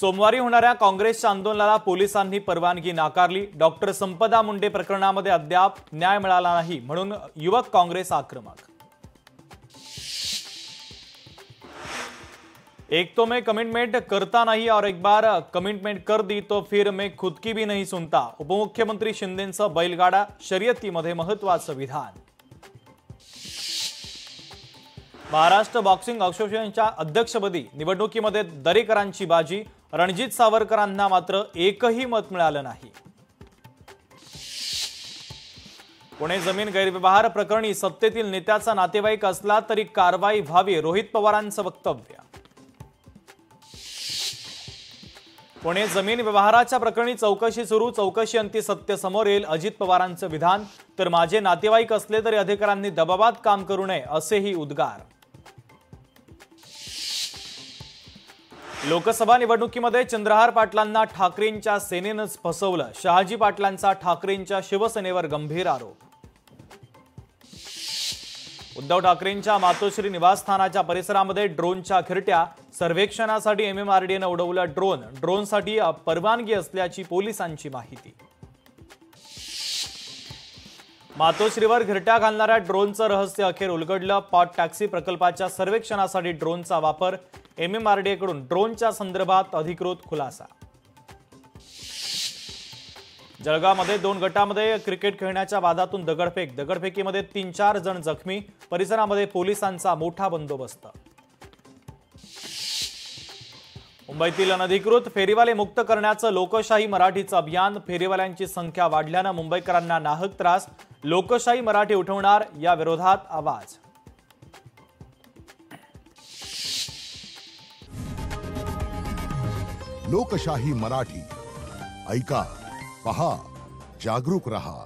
सोमवारी होणाऱ्या काँग्रेसच्या आंदोलनाला पोलिसांनी परवानगी नाकारली। डॉक्टर संपदा मुंडे प्रकरणामध्ये अद्याप न्याय मिळाला नाही म्हणून युवक काँग्रेस आक्रमक। एक तो मैं कमिटमेंट करता नहीं और एक बार कमिटमेंट कर दी तो फिर मैं खुद की भी नहीं सुनता। उपमुख्यमंत्री शिंदेंचं बैलगाडा शर्यतीमध्ये महत्त्वाचं विधान। महाराष्ट्र बॉक्सिंग असोसिएशनच्या अध्यक्षपदी निवडणुकीमध्ये दरेकरांची बाजी। रणजित सावरकरांना मात्र एकही मत मिळालं नाही। पुणे जमीन गैरव्यवहार प्रकरणी सत्तेतील नेत्याचा नातेवाईक असला तरी कारवाई व्हावी, रोहित पवारांचं वक्तव्य। पुणे जमीन व्यवहाराच्या प्रकरणी चौकशी सुरू, चौकशी अंती सत्य समोर येईल, अजित पवारांचं विधान। तर माझे नातेवाईक असले तरी अधिकाऱ्यांनी दबावात काम करू नये असेही उद्गार। लोकसभा निवडणुकीमध्ये चंद्रहार पाटलांना ठाकरेंच्या सेनेनंच फसवलं, शहाजी पाटलांचा ठाकरेंच्या शिवसेनेवर गंभीर आरोप। उद्धव ठाकरेंच्या मातोश्री निवासस्थानाच्या परिसरामध्ये ड्रोनच्या खिरट्या, सर्वेक्षणासाठी MMRDAनं उडवलं ड्रोन, ड्रोनसाठी परवानगी असल्याची पोलिसांची माहिती। मातोश्रीवर घिरट्या घालणाऱ्या ड्रोनचं रहस्य अखेर उलगडलं, पॉट टॅक्सी प्रकल्पाच्या सर्वेक्षणासाठी ड्रोनचा वापर, MMRDA कडून ड्रोनच्या संदर्भात अधिकृत खुलासा। जळगावमध्ये 2 गटामध्ये क्रिकेट खेळण्याच्या वादातून दगडफेकीमध्ये 3-4 जण जखमी, परिसरामध्ये पोलिसांचा मोठा बंदोबस्त। मुंबईतील अनधिकृत फेरीवाले मुक्त करण्याचं लोकशाही मराठीचं अभियान, फेरीवाल्यांची संख्या वाढल्यानं मुंबईकरांना नाहक त्रास, लोकशाही मराठी उठवणार या विरोधात आवाज। लोकशाही मराठी ऐका, पहा, जागरूक रहा।